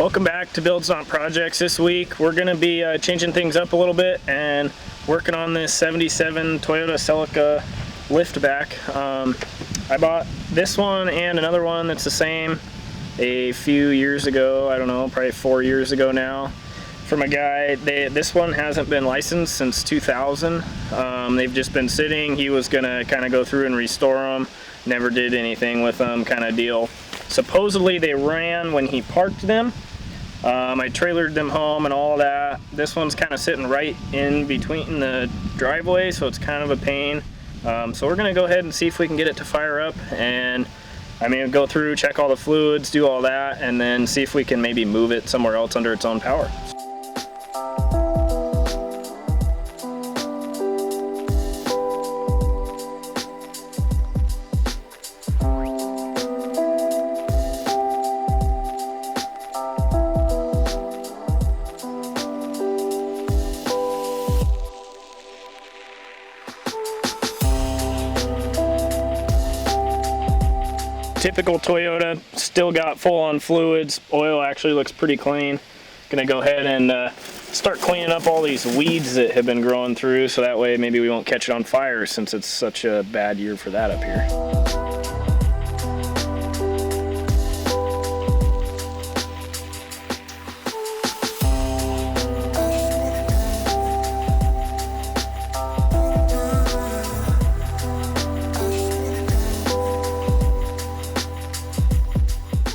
Welcome back to Builds Not Projects. This week we're going to be changing things up a little bit and working on this 77 Toyota Celica liftback. I bought this one and another one that's the same a few years ago. I don't know, probably 4 years ago now, from a guy. This one hasn't been licensed since 2000. They've just been sitting. He was going to kind of go through and restore them. Never did anything with them, kind of deal. Supposedly they ran when he parked them. I trailered them home and all that. This one's kind of sitting right in between the driveway, so it's kind of a pain. So we're gonna go ahead and see if we can get it to fire up, and go through, check all the fluids, do all that, and then see if we can maybe move it somewhere else under its own power. Typical Toyota, still got full on fluids. Oil actually looks pretty clean. Gonna go ahead and start cleaning up all these weeds that have been growing through, so that way maybe we won't catch it on fire, since it's such a bad year for that up here.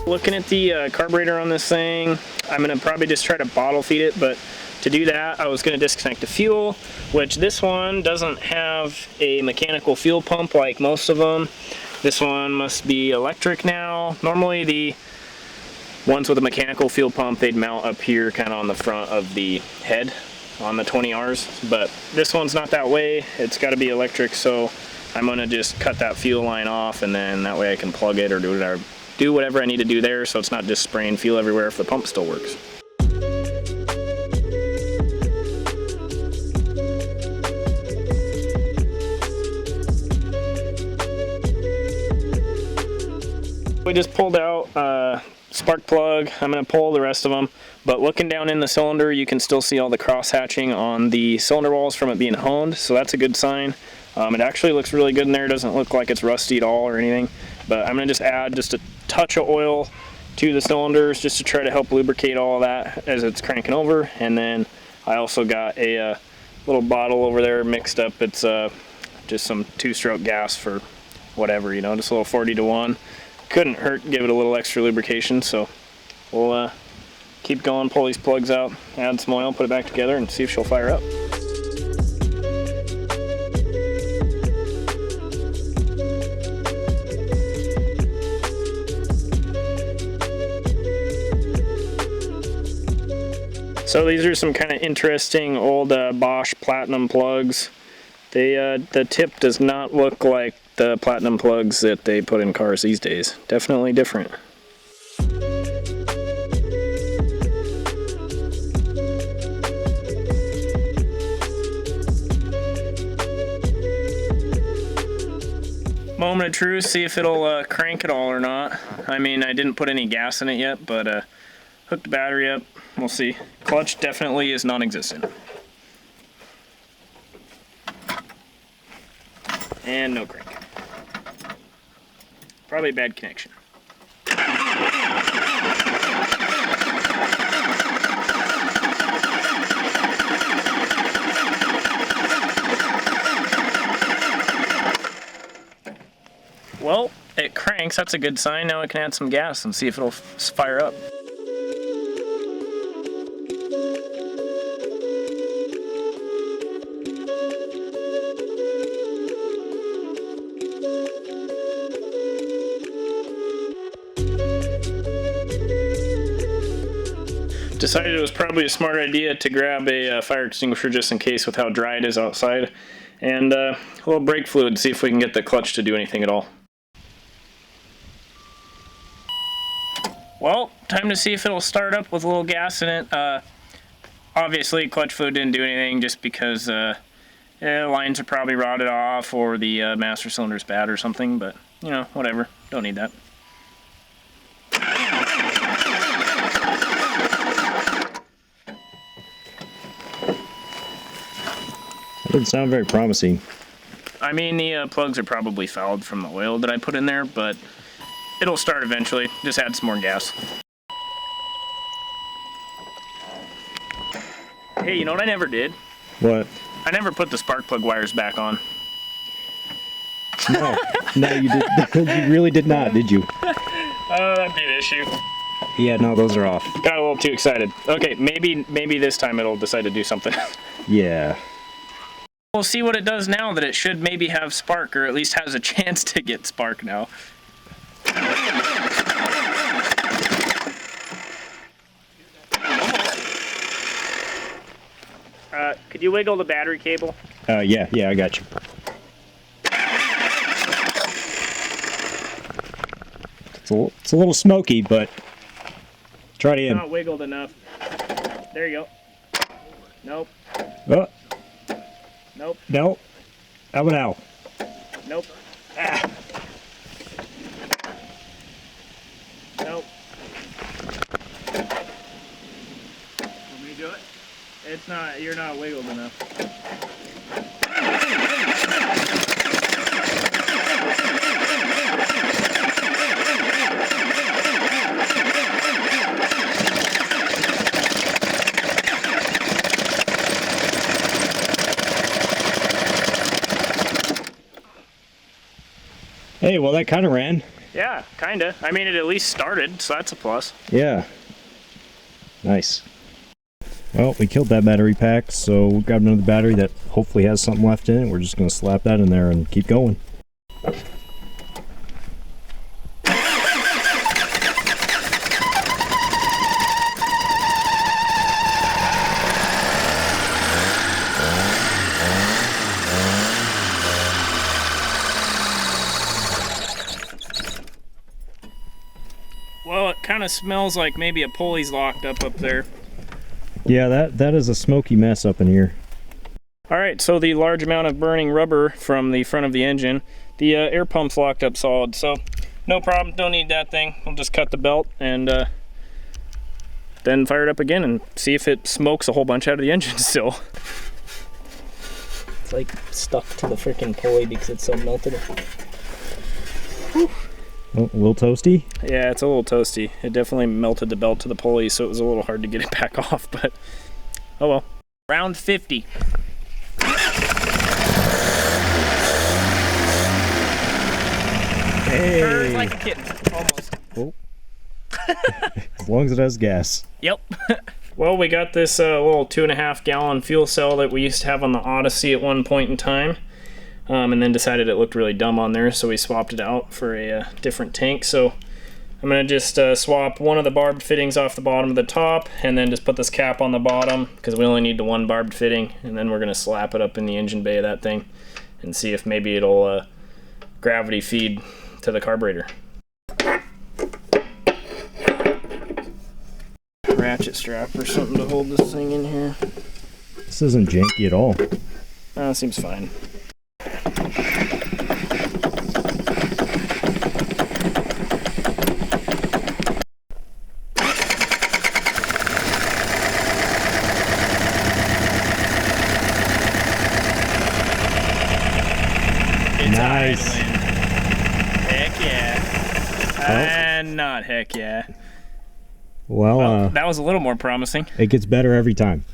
Looking at the carburetor on this thing, I'm going to probably just try to bottle feed it, but to do that I was going to disconnect the fuel, which this one doesn't have a mechanical fuel pump like most of them. This one must be electric now. Normally the ones with a mechanical fuel pump, they'd mount up here kind of on the front of the head on the 20Rs, but this one's not that way. It's got to be electric, so I'm going to just cut that fuel line off, and then that way I can plug it or do whatever I need to do there, so it's not just spraying fuel everywhere if the pump still works. We just pulled out spark plug. I'm going to pull the rest of them, but looking down in the cylinder you can still see all the cross hatching on the cylinder walls from it being honed, so that's a good sign. It actually looks really good in there. It doesn't look like it's rusty at all or anything, but I'm going to just add just a touch of oil to the cylinders just to try to help lubricate all of that as it's cranking over. And then I also got a little bottle over there mixed up. It's just some 2-stroke gas for whatever, you know, just a little 40-to-1. Couldn't hurt, give it a little extra lubrication. So we'll keep going, pull these plugs out, add some oil, put it back together, and see if she'll fire up. So these are some kind of interesting old Bosch Platinum plugs. The tip does not look like the Platinum plugs that they put in cars these days. Definitely different. Moment of truth, see if it'll crank at all or not. I didn't put any gas in it yet, but hooked the battery up. We'll see. Clutch definitely is non-existent. And no crank. Probably a bad connection. Well, it cranks. That's a good sign. Now I can add some gas and see if it'll fire up. Decided it was probably a smart idea to grab a fire extinguisher just in case with how dry it is outside, and a little brake fluid, see if we can get the clutch to do anything at all. Well, time to see if it'll start up with a little gas in it. Obviously clutch fluid didn't do anything just because lines are probably rotted off or the master cylinder's bad or something, but you know, whatever, don't need that. That doesn't sound very promising. I mean, the plugs are probably fouled from the oil that I put in there, but it'll start eventually. Just add some more gas. Hey, you know what I never did? What? I never put the spark plug wires back on. No, no, you did. You really did not, did you? Oh, that'd be an issue. Yeah, no, those are off. Got a little too excited. Okay, maybe this time it'll decide to do something. Yeah. We'll see what it does now that it should maybe have spark, or at least has a chance to get spark now. Could you wiggle the battery cable? Yeah, I got you. It's a little smoky, but try it in. Not wiggled enough. There you go. Nope. Oh. Nope. No. How about now? Nope. Ah. Nope. Want me to do it? It's not, you're not wiggled enough. Hey, well, that kind of ran. Yeah, kinda. I mean, it at least started, so that's a plus. Yeah. Nice. Well, we killed that battery pack, so we grabbed another battery that hopefully has something left in it. We're just going to slap that in there and keep going. Well, it kind of smells like maybe a pulley's locked up there. Yeah, that is a smoky mess up in here. All right, so the large amount of burning rubber from the front of the engine, the air pump's locked up solid, so no problem, don't need that thing. We'll just cut the belt and then fire it up again and see if it smokes a whole bunch out of the engine still. It's like stuck to the freaking pulley because it's so melted. Whew. Oh, a little toasty? Yeah, it's a little toasty. It definitely melted the belt to the pulley, so it was a little hard to get it back off, but oh well. Round 50. Hey! Purrs like a kitten, almost. Oh. As long as it has gas. Yep. Well, we got this little 2.5 gallon fuel cell that we used to have on the Odyssey at one point in time. And then decided it looked really dumb on there, so we swapped it out for a different tank. So I'm going to just swap one of the barbed fittings off the bottom of the top, and then just put this cap on the bottom, because we only need the one barbed fitting, and then we're going to slap it up in the engine bay of that thing, and see if maybe it'll gravity feed to the carburetor. Ratchet strap or something to hold this thing in here. This isn't janky at all. It seems fine. Nice. Heck yeah. And not heck yeah. Well, that was a little more promising. It gets better every time.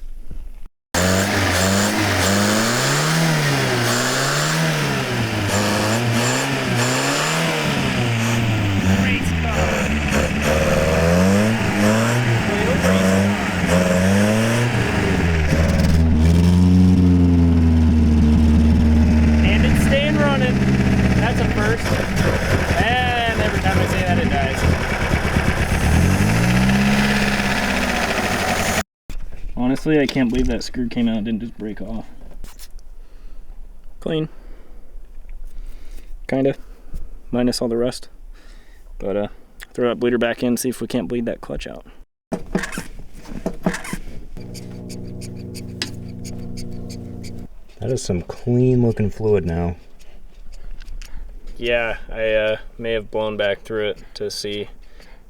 And it's staying running. That's a first. And every time I say that, it dies. Honestly, I can't believe that screw came out and didn't just break off. Clean. Kinda. Minus all the rust. But throw that bleeder back in, see if we can't bleed that clutch out. That is some clean looking fluid now. Yeah, I may have blown back through it to see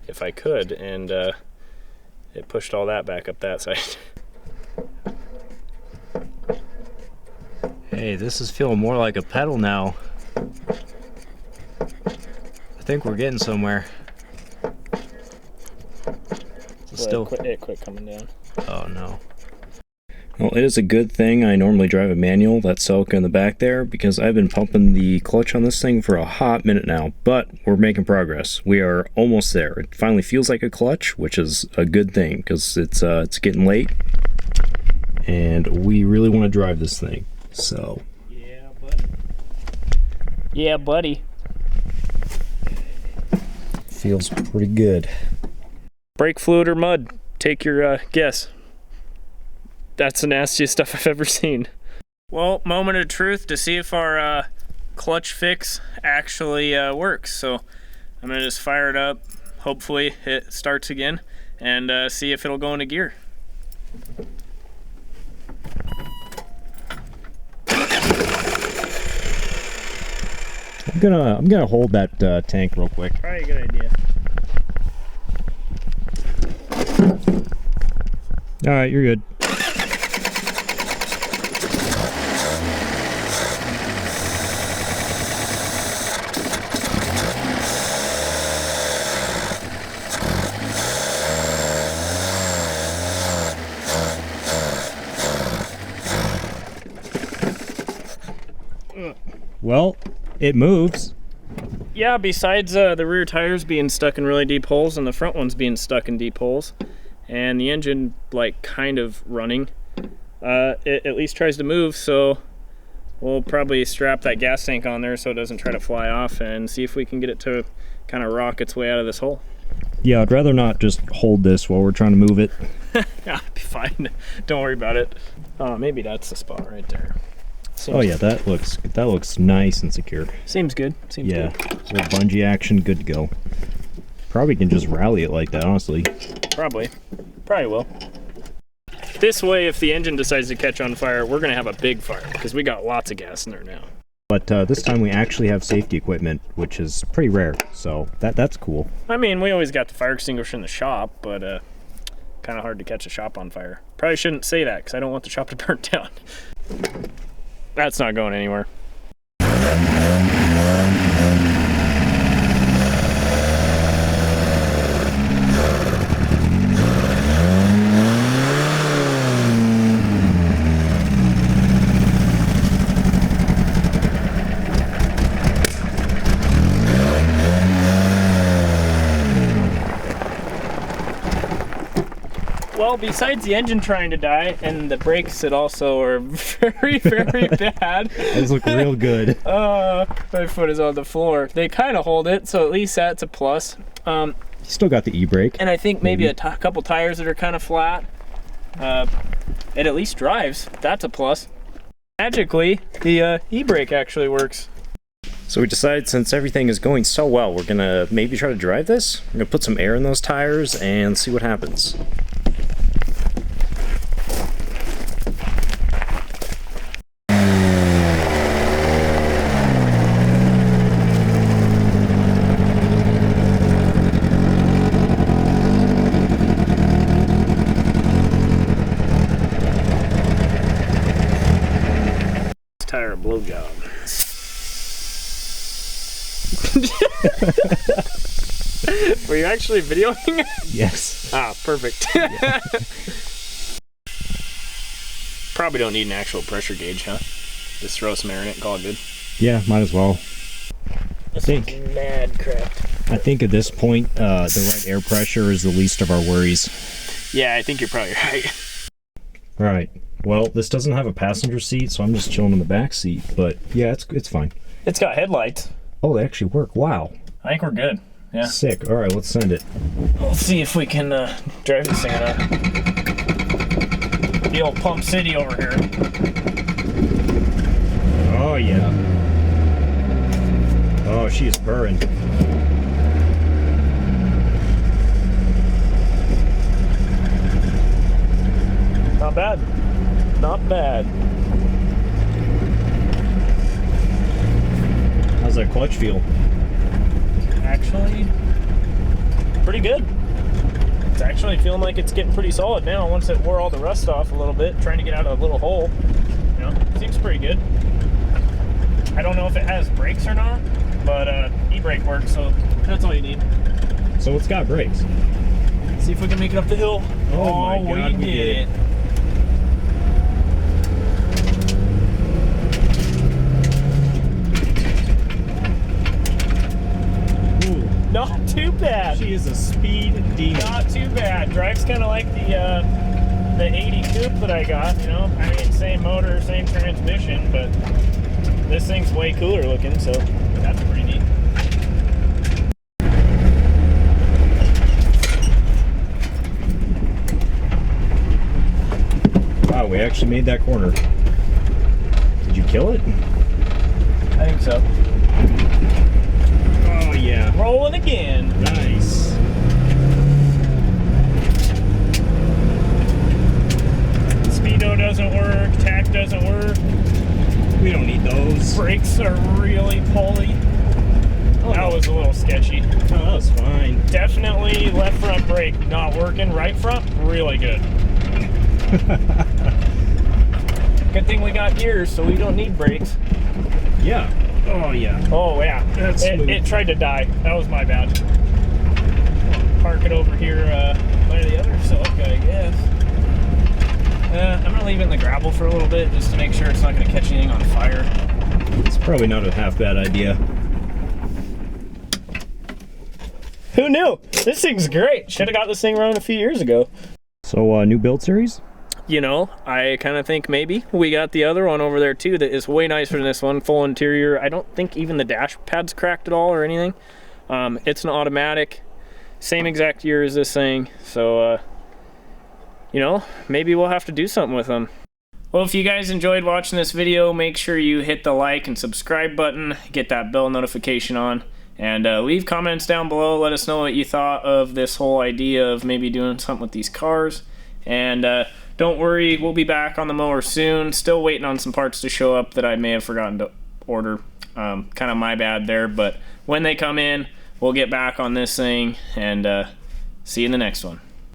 if I could, and it pushed all that back up that side. Hey, this is feeling more like a pedal now. I think we're getting somewhere. It quit coming down. Oh no. Well, it is a good thing I normally drive a manual, that Celica in the back there, because I've been pumping the clutch on this thing for a hot minute now, but we're making progress. We are almost there. It finally feels like a clutch, which is a good thing, because it's getting late, and we really want to drive this thing, so. Yeah, buddy. Yeah, buddy. Feels pretty good. Brake fluid or mud? Take your guess. That's the nastiest stuff I've ever seen. Well, moment of truth to see if our clutch fix actually works. So I'm gonna just fire it up. Hopefully it starts again and see if it'll go into gear. I'm gonna hold that tank real quick. Probably a good idea. All right, you're good. Well, it moves. Yeah, besides the rear tires being stuck in really deep holes and the front ones being stuck in deep holes, and the engine like kind of running, it at least tries to move. So we'll probably strap that gas tank on there so it doesn't try to fly off, and see if we can get it to kind of rock its way out of this hole. Yeah, I'd rather not just hold this while we're trying to move it. Yeah, it'll be fine. Don't worry about it. Maybe that's the spot right there. Oh yeah, that looks nice and secure. Seems good. Seems yeah, good. little bungee action, good to go. Probably can just rally it like that, honestly. Probably will. This way, if the engine decides to catch on fire, we're gonna have a big fire because we got lots of gas in there now. But this time we actually have safety equipment, which is pretty rare, so that's cool. I mean, we always got the fire extinguisher in the shop, but kind of hard to catch a shop on fire. Probably shouldn't say that because I don't want the shop to burn down. That's not going anywhere. Well, besides the engine trying to die and the brakes that also are very, very bad. Those look real good. My foot is on the floor. They kind of hold it, so at least that's a plus. You still got the e-brake. And I think maybe a couple tires that are kind of flat. It at least drives. That's a plus. Magically, the e-brake actually works. So we decided, since everything is going so well, we're gonna maybe try to drive this. We're gonna put some air in those tires and see what happens. Tire blowjob. Were you actually videoing? Yes. Ah, perfect. Yeah. Probably don't need an actual pressure gauge, huh? Just throw some air in it and call it good. Yeah, might as well. This is mad cracked. I think at this point, the right air pressure is the least of our worries. Yeah, I think you're probably right. Right. Well, this doesn't have a passenger seat, so I'm just chilling in the back seat. But yeah, it's fine. It's got headlights. Oh, they actually work. Wow. I think we're good. Yeah. Sick. All right, let's send it. We'll see if we can drive this thing out of the old Pump City over here. Oh yeah. Oh, she is purring. Not bad. Not bad. How's that clutch feel? Actually, pretty good. It's actually feeling like it's getting pretty solid now once it wore all the rust off a little bit, trying to get out of a little hole. You know, seems pretty good. I don't know if it has brakes or not, but e-brake works, so that's all you need. So it's got brakes. See if we can make it up the hill. Oh my God, we did it. Ooh, Not too bad. she is a speed demon. Not too bad. Drives kind of like the 80 coupe that I got, you know. I mean, same motor, same transmission, but this thing's way cooler looking, so that's pretty neat. Wow, we actually made that corner. Did you kill it? I think so. Oh yeah. Rolling again. Nice. Speedo doesn't work, tack doesn't work. We don't need those. Brakes are really pulley. Oh, That was a little sketchy. oh, that was fine. Definitely left front brake not working. Right front, really good. Good thing we got gears, so we don't need brakes. Yeah. Oh yeah. Oh yeah, That's smooth. it tried to die. That was my bad. Park it over here by the other Celica, I guess. I'm gonna leave it in the gravel for a little bit just to make sure it's not gonna catch anything on fire. It's probably not a half bad idea. Who knew? This thing's great. Should have got this thing running a few years ago. So new build series? You know, I kind of think maybe. We got the other one over there too that is way nicer than this one. Full interior. I don't think even the dash pad's cracked at all or anything. It's an automatic. Same exact year as this thing. So, you know, maybe we'll have to do something with them. Well, if you guys enjoyed watching this video, make sure you hit the like and subscribe button. Get that bell notification on. And leave comments down below. Let us know what you thought of this whole idea of maybe doing something with these cars. And don't worry, we'll be back on the mower soon. Still waiting on some parts to show up that I may have forgotten to order. Kind of my bad there, but when they come in, we'll get back on this thing and see you in the next one.